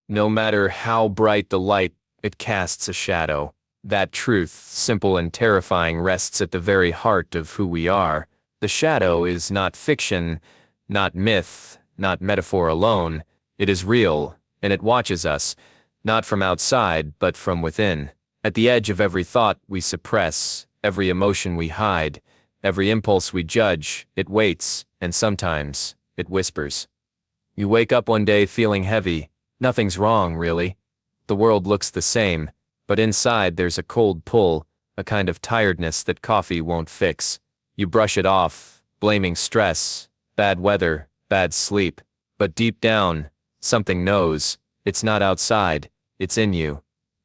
No matter how bright the light, it casts a shadow. That truth, simple and terrifying, rests at the very heart of who we are. The shadow is not fiction, not myth, not metaphor alone. It is real, and it watches us, not from outside, but from within. At the edge of every thought we suppress, every emotion we hide, every impulse we judge, it waits, and sometimes, it whispers. You wake up one day feeling heavy. Nothing's wrong, really. The world looks the same, but inside there's a cold pull, a kind of tiredness that coffee won't fix. You brush it off, blaming stress, bad weather, bad sleep. But deep down, something knows, it's not outside, it's in you.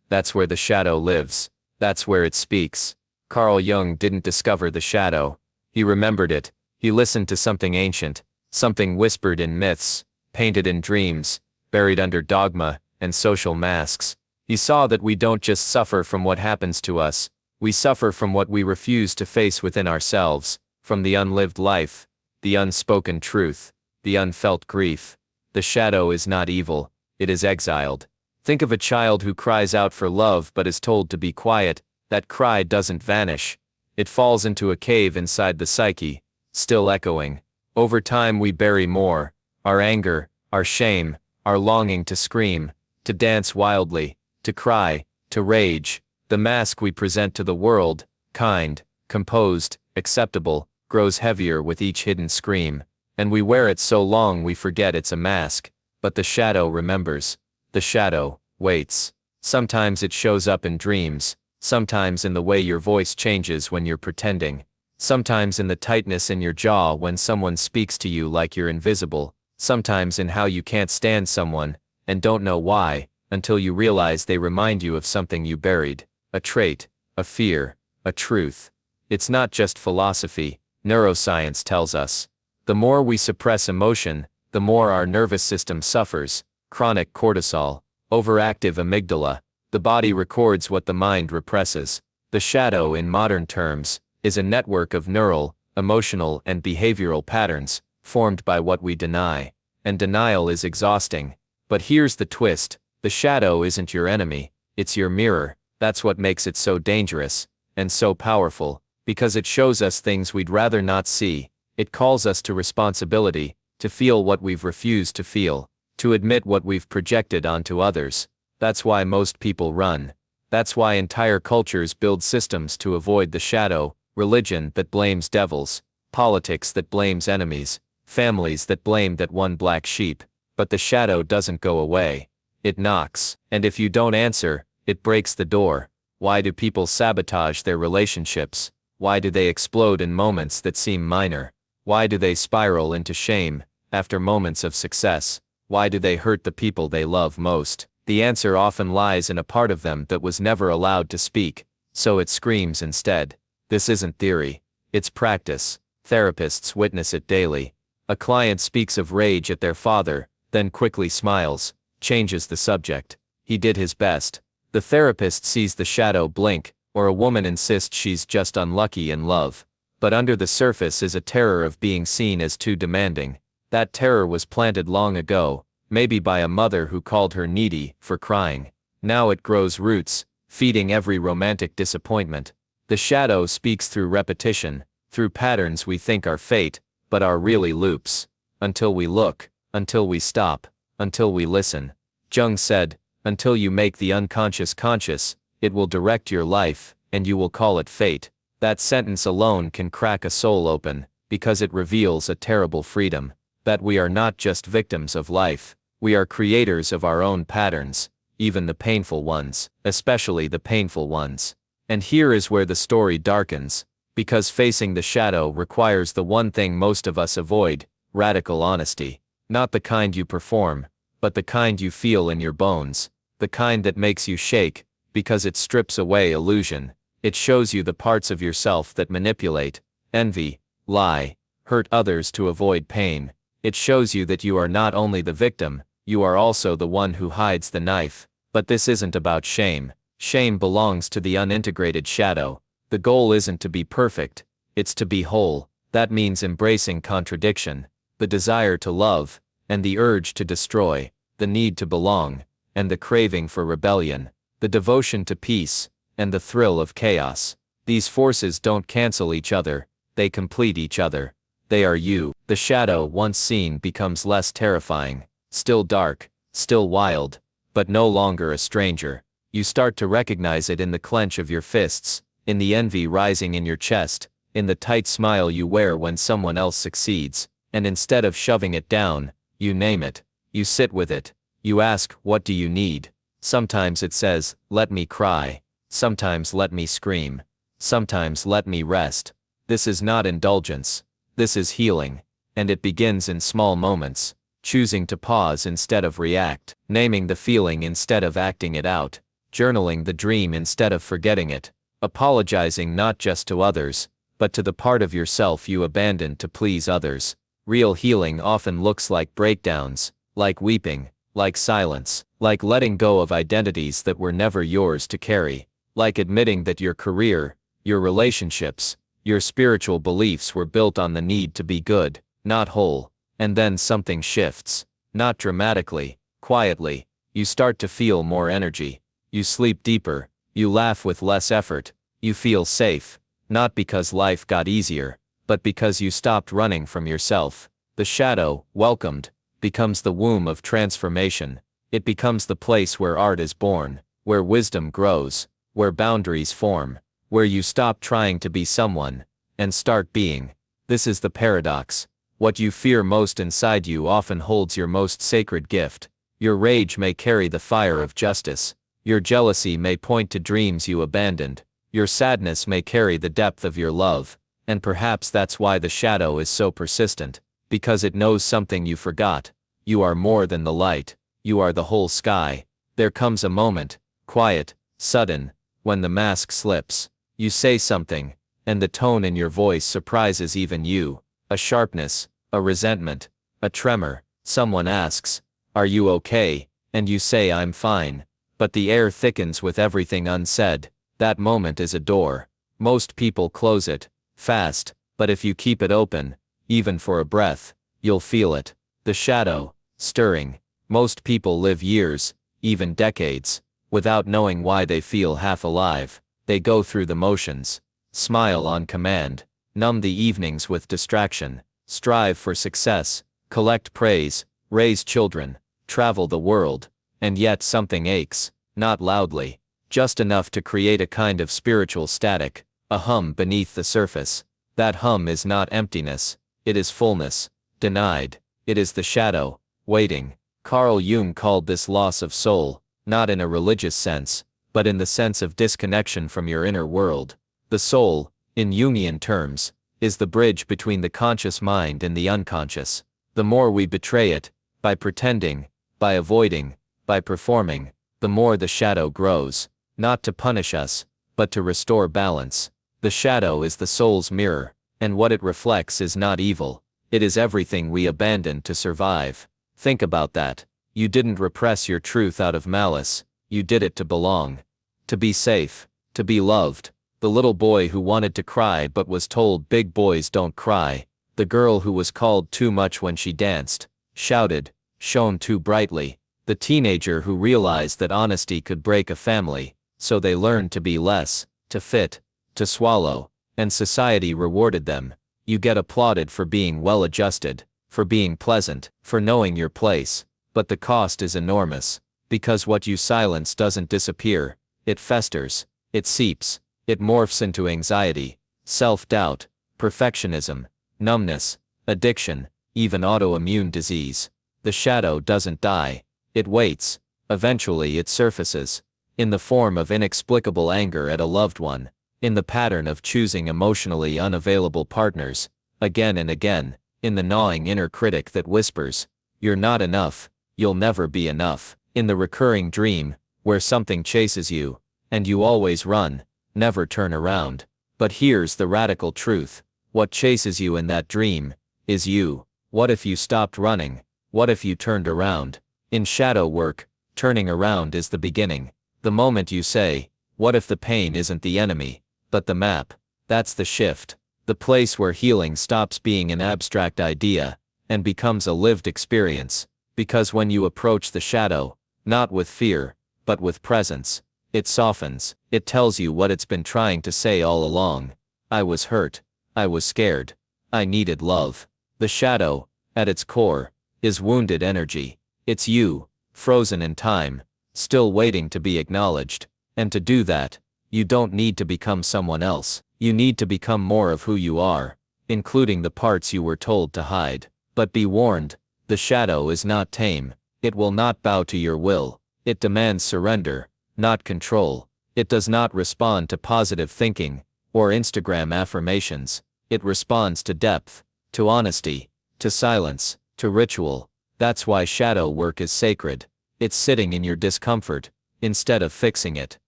That's where the shadow lives. That's where it speaks. Carl Jung didn't discover the shadow. He remembered it. He listened to something ancient, something whispered in myths, painted in dreams, buried under dogma and social masks. He saw that we don't just suffer from what happens to us, we suffer from what we refuse to face within ourselves, from the unlived life, the unspoken truth, the unfelt grief. The shadow is not evil, it is exiled. Think of a child who cries out for love but is told to be quiet. That cry doesn't vanish. It falls into a cave inside the psyche, still echoing. Over time we bury more, our anger, our shame, our longing to scream, to dance wildly, to cry, to rage. The mask we present to the world, kind, composed, acceptable, grows heavier with each hidden scream, and we wear it so long we forget it's a mask. But the shadow remembers. The shadow waits. Sometimes it shows up in dreams, sometimes in the way your voice changes when you're pretending, sometimes in the tightness in your jaw when someone speaks to you like you're invisible, sometimes in how you can't stand someone, and don't know why, until you realize they remind you of something you buried, a trait, a fear, a truth. It's not just philosophy, neuroscience tells us. The more we suppress emotion, the more our nervous system suffers. Chronic cortisol, overactive amygdala. The body records what the mind represses. The shadow, in modern terms, is a network of neural, emotional, and behavioral patterns, formed by what we deny. And denial is exhausting. But here's the twist. The shadow isn't your enemy, it's your mirror. That's what makes it so dangerous, and so powerful, because it shows us things we'd rather not see. It calls us to responsibility, to feel what we've refused to feel, to admit what we've projected onto others. That's why most people run. That's why entire cultures build systems to avoid the shadow, religion that blames devils, politics that blames enemies, families that blame that one black sheep. But the shadow doesn't go away. It knocks, and if you don't answer, it breaks the door. Why do people sabotage their relationships? Why do they explode in moments that seem minor? Why do they spiral into shame after moments of success? Why do they hurt the people they love most? The answer often lies in a part of them that was never allowed to speak, so it screams instead. This isn't theory. It's practice. Therapists witness it daily. A client speaks of rage at their father, then quickly smiles, changes the subject. He did his best. The therapist sees the shadow blink, or a woman insists she's just unlucky in love. But under the surface is a terror of being seen as too demanding. That terror was planted long ago, maybe by a mother who called her needy for crying. Now it grows roots, feeding every romantic disappointment. The shadow speaks through repetition, through patterns we think are fate, but are really loops. Until we look, until we stop, until we listen. Jung said, until you make the unconscious conscious, it will direct your life, and you will call it fate. That sentence alone can crack a soul open, because it reveals a terrible freedom. That we are not just victims of life, we are creators of our own patterns, even the painful ones, especially the painful ones. And here is where the story darkens, because facing the shadow requires the one thing most of us avoid, radical honesty. Not the kind you perform, but the kind you feel in your bones, the kind that makes you shake, because it strips away illusion. It shows you the parts of yourself that manipulate, envy, lie, hurt others to avoid pain. It shows you that you are not only the victim, you are also the one who hides the knife. But this isn't about shame. Shame belongs to the unintegrated shadow. The goal isn't to be perfect, it's to be whole. That means embracing contradiction, the desire to love, and the urge to destroy, the need to belong. and the craving for rebellion, the devotion to peace, and the thrill of chaos. These forces don't cancel each other, they complete each other. They are you. The shadow once seen becomes less terrifying, still dark, still wild, but no longer a stranger. You start to recognize it in the clench of your fists, in the envy rising in your chest, in the tight smile you wear when someone else succeeds, and instead of shoving it down, you name it, you sit with it, you ask, what do you need? Sometimes it says, let me cry, sometimes let me scream, sometimes let me rest. This is not indulgence, this is healing, and it begins in small moments, choosing to pause instead of react, naming the feeling instead of acting it out, journaling the dream instead of forgetting it, apologizing not just to others, but to the part of yourself you abandoned to please others. Real healing often looks like breakdowns, like weeping, like silence, like letting go of identities that were never yours to carry, like admitting that your career, your relationships, your spiritual beliefs were built on the need to be good, not whole, and then something shifts, not dramatically, quietly, you start to feel more energy, you sleep deeper, you laugh with less effort, you feel safe, not because life got easier, but because you stopped running from yourself. The shadow, welcomed, becomes the womb of transformation. It becomes the place where art is born, where wisdom grows, where boundaries form, where you stop trying to be someone, and start being. This is the paradox. What you fear most inside you often holds your most sacred gift. Your rage may carry the fire of justice. Your jealousy may point to dreams you abandoned. Your sadness may carry the depth of your love. And perhaps that's why the shadow is so persistent, because it knows something you forgot. You are more than the light, you are the whole sky. There comes a moment, quiet, sudden, when the mask slips. You say something, and the tone in your voice surprises even you. A sharpness, a resentment, a tremor. Someone asks, "Are you okay?" And you say, "I'm fine." But the air thickens with everything unsaid. That moment is a door. Most people close it, fast, but if you keep it open, even for a breath, you'll feel it. The shadow, stirring. Most people live years, even decades, without knowing why they feel half alive. They go through the motions, smile on command, numb the evenings with distraction, strive for success, collect praise, raise children, travel the world, and yet something aches, not loudly, just enough to create a kind of spiritual static, a hum beneath the surface. That hum is not emptiness, it is fullness, denied, it is the shadow, waiting. Carl Jung called this loss of soul, not in a religious sense, but in the sense of disconnection from your inner world. The soul, in Jungian terms, is the bridge between the conscious mind and the unconscious. The more we betray it, by pretending, by avoiding, by performing, the more the shadow grows, not to punish us, but to restore balance. The shadow is the soul's mirror, and what it reflects is not evil, it is everything we abandoned to survive. Think about that. You didn't repress your truth out of malice, you did it to belong. To be safe, to be loved. The little boy who wanted to cry but was told big boys don't cry. The girl who was called too much when she danced, shouted, shone too brightly. The teenager who realized that honesty could break a family, so they learned to be less, to fit, to swallow, and society rewarded them. You get applauded for being well-adjusted, for being pleasant, for knowing your place, but the cost is enormous, because what you silence doesn't disappear, it festers, it seeps, it morphs into anxiety, self-doubt, perfectionism, numbness, addiction, even autoimmune disease. The shadow doesn't die, it waits, eventually it surfaces, in the form of inexplicable anger at a loved one, in the pattern of choosing emotionally unavailable partners, again and again, in the gnawing inner critic that whispers, "You're not enough, you'll never be enough," in the recurring dream, where something chases you, and you always run, never turn around. But here's the radical truth, what chases you in that dream, is you. What if you stopped running? What if you turned around? In shadow work, turning around is the beginning. The moment you say, what if the pain isn't the enemy, but the map? That's the shift. The place where healing stops being an abstract idea, and becomes a lived experience. Because when you approach the shadow, Not with fear, but with presence. It softens. It tells you what it's been trying to say all along. I was hurt. I was scared. I needed love. The shadow, at its core, is wounded energy. It's you, frozen in time, still waiting to be acknowledged. And to do that, you don't need to become someone else. You need to become more of who you are, including the parts you were told to hide. But be warned, the shadow is not tame. It will not bow to your will. It demands surrender, not control. It does not respond to positive thinking or Instagram affirmations. It responds to depth, to honesty, to silence, to ritual. That's why shadow work is sacred. It's sitting in your discomfort instead of fixing it.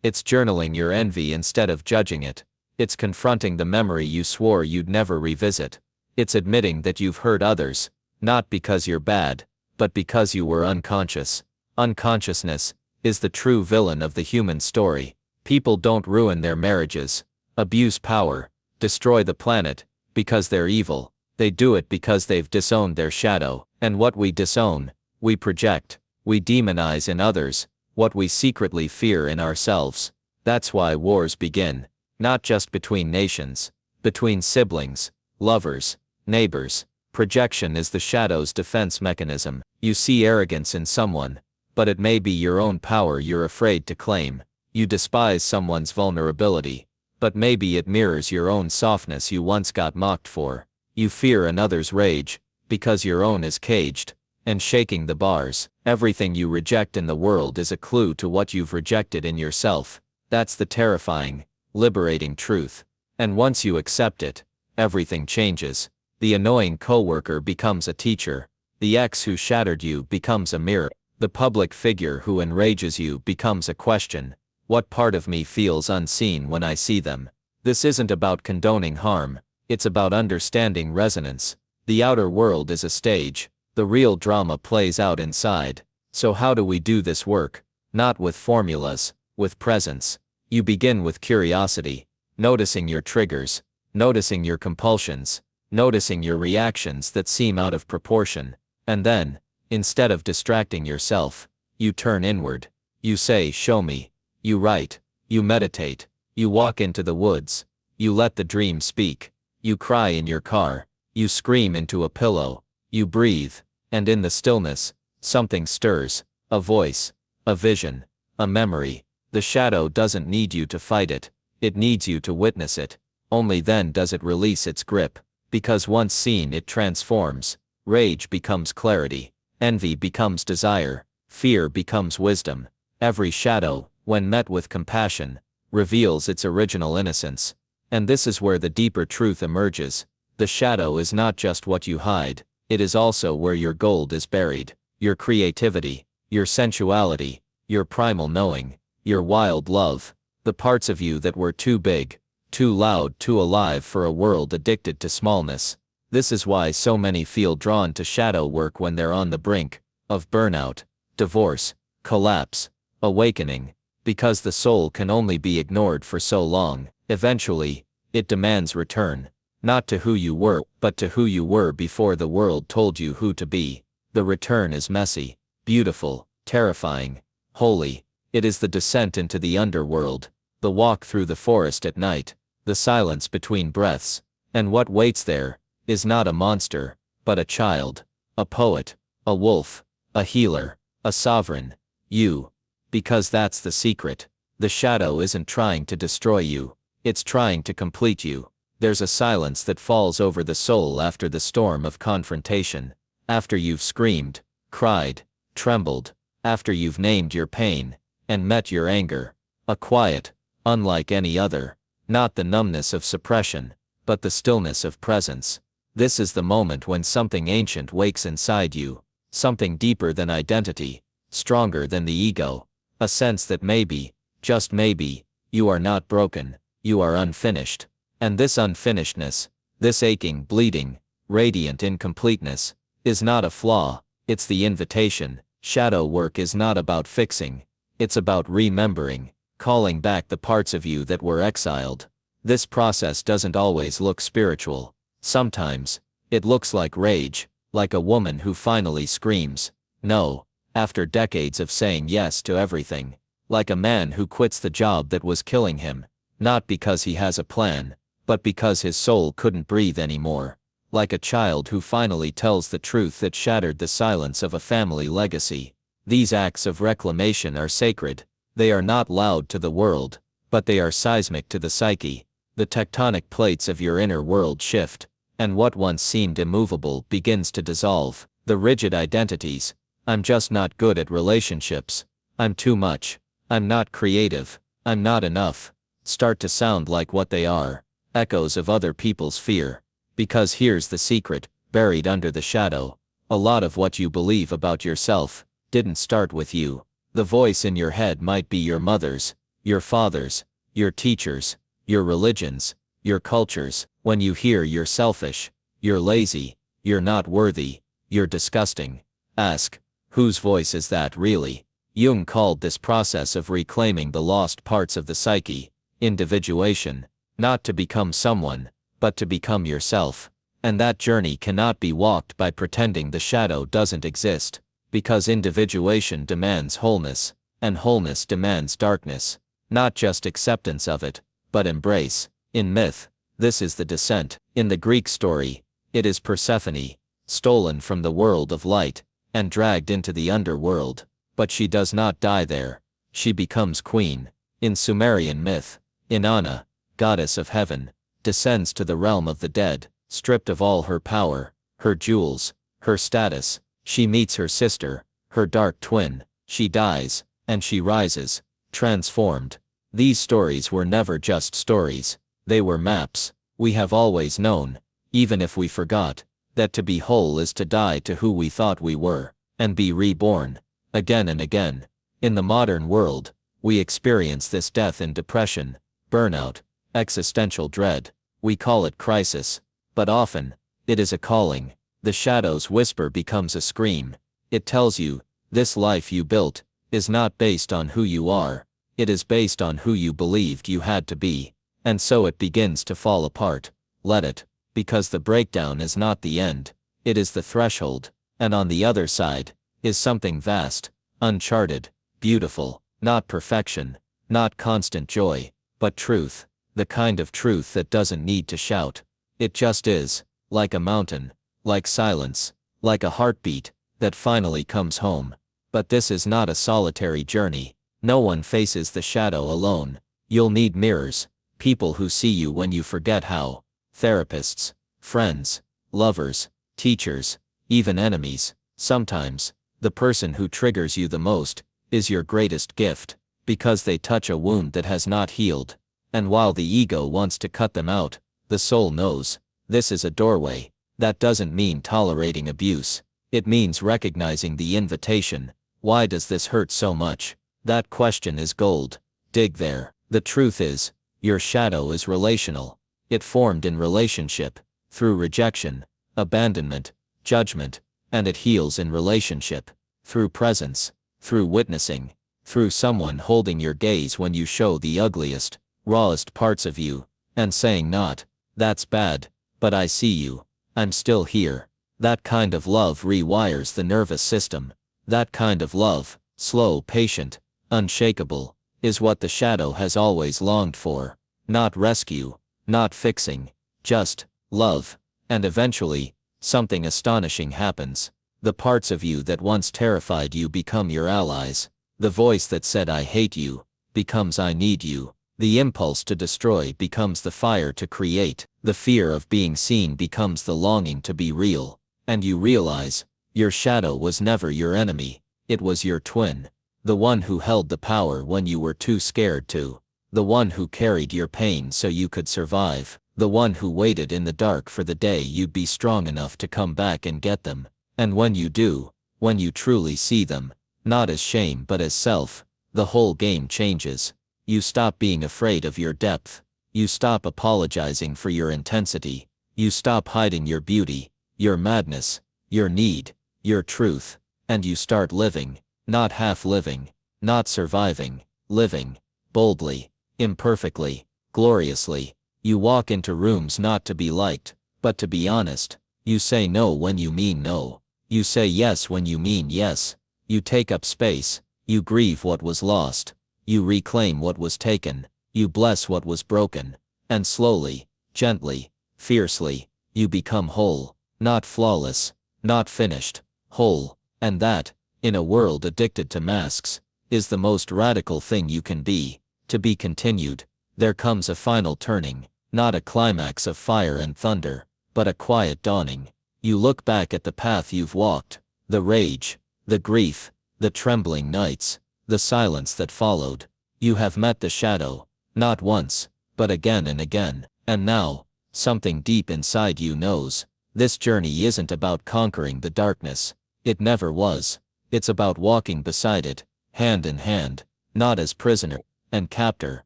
It's journaling your envy instead of judging it. It's confronting the memory you swore you'd never revisit. It's admitting that you've hurt others, not because you're bad, but because you were unconscious. Unconsciousness is the true villain of the human story. People don't ruin their marriages, abuse power, destroy the planet, because they're evil. They do it because they've disowned their shadow. And what we disown, we project. We demonize in others what we secretly fear in ourselves. That's why wars begin. Not just between nations, between siblings, lovers, neighbors. Projection is the shadow's defense mechanism. You see arrogance in someone, but it may be your own power you're afraid to claim. You despise someone's vulnerability, but maybe it mirrors your own softness you once got mocked for. You fear another's rage, because your own is caged and shaking the bars. Everything you reject in the world is a clue to what you've rejected in yourself. That's the terrifying, liberating truth. And once you accept it, everything changes. The annoying coworker becomes a teacher. The ex who shattered you becomes a mirror. The public figure who enrages you becomes a question. What part of me feels unseen when I see them? This isn't about condoning harm. It's about understanding resonance. The outer world is a stage. The real drama plays out inside. So how do we do this work? Not with formulas, with presence. You begin with curiosity, noticing your triggers, noticing your compulsions, noticing your reactions that seem out of proportion. And then, instead of distracting yourself, you turn inward. You say, "Show me." You write. You meditate. You walk into the woods. You let the dream speak. You cry in your car. You scream into a pillow. You breathe. And in the stillness, something stirs. A voice. A vision. A memory. The shadow doesn't need you to fight it. It needs you to witness it. Only then does it release its grip. Because once seen it transforms. Rage becomes clarity. Envy becomes desire. Fear becomes wisdom. Every shadow, when met with compassion, reveals its original innocence. And this is where the deeper truth emerges. The shadow is not just what you hide. It is also where your gold is buried. Your creativity, your sensuality, your primal knowing, your wild love, the parts of you that were too big, too loud, too alive for a world addicted to smallness. This is why so many feel drawn to shadow work when they're on the brink of burnout, divorce, collapse, awakening, because the soul can only be ignored for so long. Eventually, it demands return, not to who you were, but to who you were before the world told you who to be. The return is messy, beautiful, terrifying, holy. It is the descent into the underworld, the walk through the forest at night, the silence between breaths. And what waits there is not a monster, but a child, a poet, a wolf, a healer, a sovereign. You. Because that's the secret. The shadow isn't trying to destroy you. It's trying to complete you. There's a silence that falls over the soul after the storm of confrontation. After you've screamed, cried, trembled. After you've named your pain and met your anger. A quiet, unlike any other. Not the numbness of suppression, but the stillness of presence. This is the moment when something ancient wakes inside you. Something deeper than identity, stronger than the ego. A sense that maybe, just maybe, you are not broken, you are unfinished. And this unfinishedness, this aching, bleeding, radiant incompleteness, is not a flaw, it's the invitation. Shadow work is not about fixing, it's about remembering, calling back the parts of you that were exiled. This process doesn't always look spiritual. Sometimes, it looks like rage, like a woman who finally screams, "No," after decades of saying yes to everything. Like a man who quits the job that was killing him, not because he has a plan, but because his soul couldn't breathe anymore. Like a child who finally tells the truth that shattered the silence of a family legacy. These acts of reclamation are sacred. They are not loud to the world, but they are seismic to the psyche. The tectonic plates of your inner world shift, and what once seemed immovable begins to dissolve. The rigid identities, I'm just not good at relationships, I'm too much, I'm not creative, I'm not enough, start to sound like what they are, echoes of other people's fear. Because here's the secret, buried under the shadow, a lot of what you believe about yourself didn't start with you. The voice in your head might be your mother's, your father's, your teachers, your religions, your cultures. When you hear you're selfish, you're lazy, you're not worthy, you're disgusting, ask, whose voice is that really? Jung called this process of reclaiming the lost parts of the psyche, individuation, not to become someone, but to become yourself. And that journey cannot be walked by pretending the shadow doesn't exist, because individuation demands wholeness, and wholeness demands darkness, not just acceptance of it, but embrace. In myth, this is the descent. In the Greek story, it is Persephone, stolen from the world of light, and dragged into the underworld, but she does not die there. She becomes queen. In Sumerian myth, Inanna, goddess of heaven, descends to the realm of the dead, stripped of all her power, her jewels, her status. She meets her sister, her dark twin, she dies, and she rises, transformed. These stories were never just stories, they were maps. We have always known, even if we forgot, that to be whole is to die to who we thought we were, and be reborn, again and again. In the modern world, we experience this death in depression, burnout, existential dread. We call it crisis, but often, it is a calling. The shadow's whisper becomes a scream. It tells you, this life you built is not based on who you are, it is based on who you believed you had to be. And so it begins to fall apart. Let it, because the breakdown is not the end, it is the threshold, and on the other side, is something vast, uncharted, beautiful, not perfection, not constant joy, but truth, the kind of truth that doesn't need to shout. It just is, like a mountain, like silence, like a heartbeat, that finally comes home. But this is not a solitary journey. No one faces the shadow alone. You'll need mirrors, people who see you when you forget how, therapists, friends, lovers, teachers, even enemies. Sometimes, the person who triggers you the most is your greatest gift, because they touch a wound that has not healed. And while the ego wants to cut them out, the soul knows, this is a doorway. That doesn't mean tolerating abuse. It means recognizing the invitation. Why does this hurt so much? That question is gold. Dig there. The truth is, your shadow is relational. It formed in relationship, through rejection, abandonment, judgment, and it heals in relationship, through presence, through witnessing, through someone holding your gaze when you show the ugliest, rawest parts of you, and saying not, that's bad, but I see you, I'm still here. That kind of love rewires the nervous system. That kind of love, slow, patient, unshakable, is what the shadow has always longed for. Not rescue, not fixing, just love. And eventually, something astonishing happens. The parts of you that once terrified you become your allies. The voice that said I hate you, becomes I need you. The impulse to destroy becomes the fire to create. The fear of being seen becomes the longing to be real. And you realize, your shadow was never your enemy. It was your twin. The one who held the power when you were too scared to. The one who carried your pain so you could survive. The one who waited in the dark for the day you'd be strong enough to come back and get them. And when you do, when you truly see them, not as shame but as self, the whole game changes. You stop being afraid of your depth. You stop apologizing for your intensity. You stop hiding your beauty, your madness, your need, your truth, and you start living, not half living, not surviving, living, boldly, imperfectly, gloriously. You walk into rooms not to be liked, but to be honest. You say no when you mean no. You say yes when you mean yes. You take up space, you grieve what was lost, you reclaim what was taken, you bless what was broken, and slowly, gently, fiercely, you become whole, not flawless, not finished, whole, and that, in a world addicted to masks, is the most radical thing you can be. To be continued. There comes a final turning, not a climax of fire and thunder, but a quiet dawning. You look back at the path you've walked, the rage, the grief, the trembling nights, the silence that followed. You have met the shadow, not once, but again and again, and now, something deep inside you knows, this journey isn't about conquering the darkness. It never was. It's about walking beside it, hand in hand, not as prisoner and captor,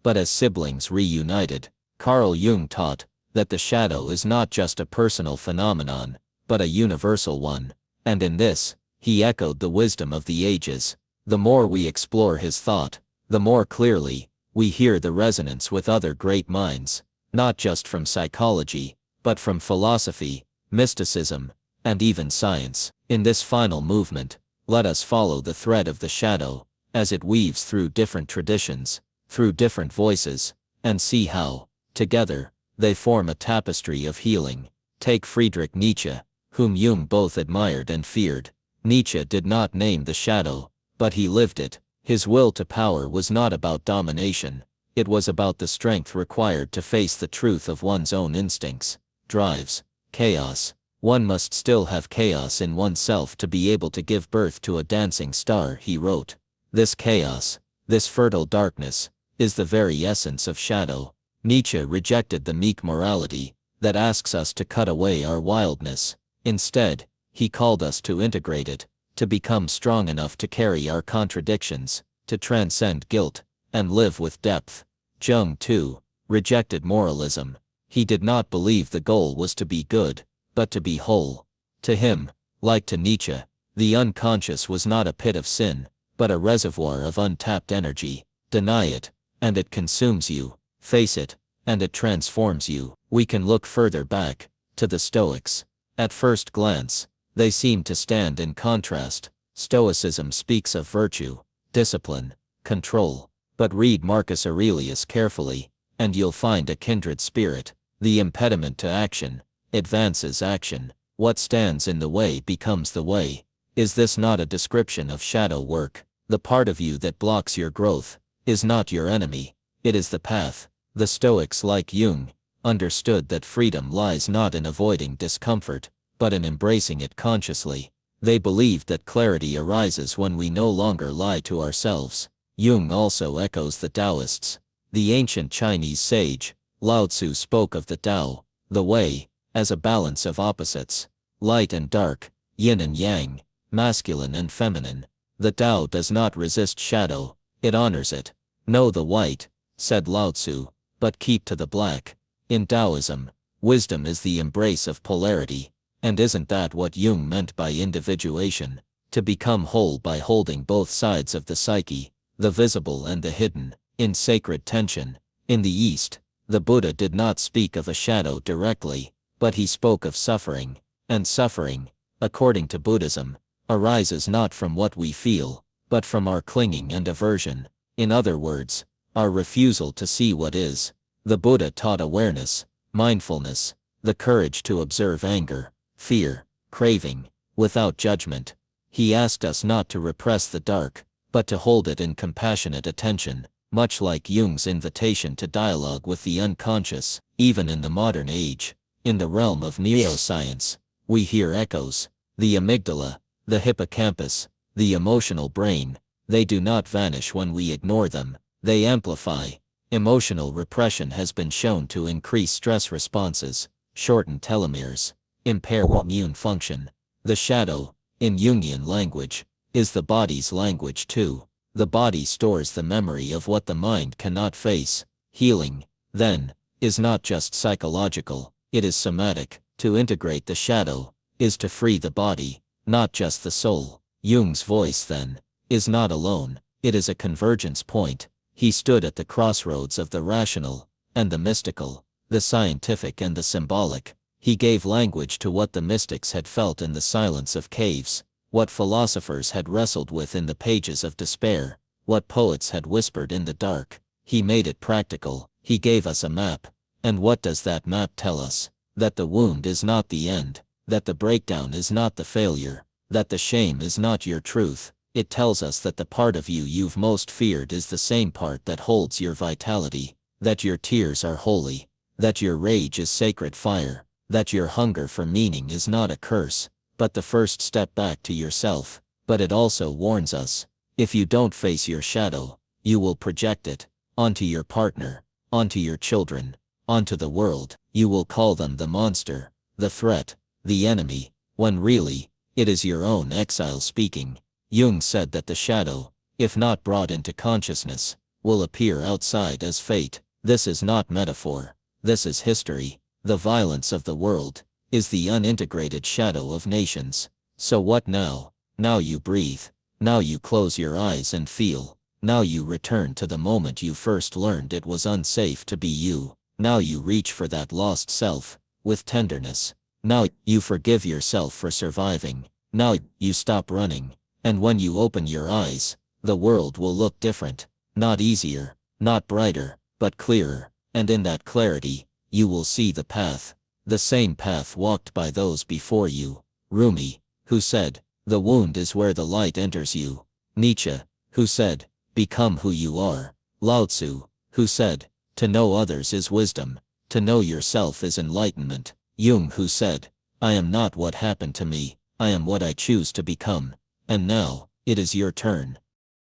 but as siblings reunited. Carl Jung taught that the shadow is not just a personal phenomenon, but a universal one, and in this, he echoed the wisdom of the ages. The more we explore his thought, the more clearly we hear the resonance with other great minds, not just from psychology, but from philosophy, mysticism, and even science. In this final movement, let us follow the thread of the shadow, as it weaves through different traditions, through different voices, and see how, together, they form a tapestry of healing. Take Friedrich Nietzsche, whom Jung both admired and feared. Nietzsche did not name the shadow, but he lived it. His will to power was not about domination, it was about the strength required to face the truth of one's own instincts, drives, chaos. One must still have chaos in oneself to be able to give birth to a dancing star, he wrote. This chaos, this fertile darkness, is the very essence of shadow. Nietzsche rejected the meek morality that asks us to cut away our wildness. Instead, he called us to integrate it, to become strong enough to carry our contradictions, to transcend guilt, and live with depth. Jung, too, rejected moralism. He did not believe the goal was to be good, but to be whole. To him, like to Nietzsche, the unconscious was not a pit of sin, but a reservoir of untapped energy. Deny it, and it consumes you. Face it, and it transforms you. We can look further back, to the Stoics. At first glance, they seem to stand in contrast. Stoicism speaks of virtue, discipline, control. But read Marcus Aurelius carefully, and you'll find a kindred spirit. The impediment to action advances action. What stands in the way becomes the way. Is this not a description of shadow work? The part of you that blocks your growth is not your enemy, it is the path. The Stoics, like Jung, understood that freedom lies not in avoiding discomfort, but in embracing it consciously. They believed that clarity arises when we no longer lie to ourselves. Jung also echoes the Taoists. The ancient Chinese sage, Lao Tzu, spoke of the Tao, the way, as a balance of opposites, light and dark, yin and yang, masculine and feminine. The Tao does not resist shadow, it honors it. Know the white, said Lao Tzu, but keep to the black. In Taoism, wisdom is the embrace of polarity, and isn't that what Jung meant by individuation? To become whole by holding both sides of the psyche, the visible and the hidden, in sacred tension. In the East, the Buddha did not speak of a shadow directly, but he spoke of suffering, and suffering, according to Buddhism, arises not from what we feel, but from our clinging and aversion. In other words, our refusal to see what is. The Buddha taught awareness, mindfulness, the courage to observe anger, fear, craving, without judgment. He asked us not to repress the dark, but to hold it in compassionate attention, much like Jung's invitation to dialogue with the unconscious. Even in the modern age, in the realm of neuroscience, we hear echoes. The amygdala, the hippocampus, the emotional brain, they do not vanish when we ignore them, they amplify. Emotional repression has been shown to increase stress responses, shorten telomeres, impair immune function. The shadow, in Jungian language, is the body's language too. The body stores the memory of what the mind cannot face. Healing, then, is not just psychological, it is somatic. To integrate the shadow is to free the body, not just the soul. Jung's voice, then, is not alone, it is a convergence point. He stood at the crossroads of the rational and the mystical, the scientific and the symbolic. He gave language to what the mystics had felt in the silence of caves. what philosophers had wrestled with in the pages of despair, what poets had whispered in the dark. He made it practical. He gave us a map. And what does that map tell us? That the wound is not the end, that the breakdown is not the failure, that the shame is not your truth. It tells us that the part of you you've most feared is the same part that holds your vitality, that your tears are holy, that your rage is sacred fire, that your hunger for meaning is not a curse, but the first step back to yourself. But it also warns us, if you don't face your shadow, you will project it onto your partner, onto your children, onto the world. You will call them the monster, the threat, the enemy, when really, it is your own exile speaking. Jung said that the shadow, if not brought into consciousness, will appear outside as fate. This is not metaphor. This is history. The violence of the world is the unintegrated shadow of nations. So what now? Now you breathe. Now you close your eyes and feel. Now you return to the moment you first learned it was unsafe to be you. Now you reach for that lost self, with tenderness. Now you forgive yourself for surviving. Now you stop running. And when you open your eyes, the world will look different. Not easier, not brighter, but clearer. And in that clarity, you will see the path. The same path walked by those before you. Rumi, who said, the wound is where the light enters you. Nietzsche, who said, become who you are. Lao Tzu, who said, to know others is wisdom. To know yourself is enlightenment. Jung, who said, I am not what happened to me. I am what I choose to become. And now, it is your turn.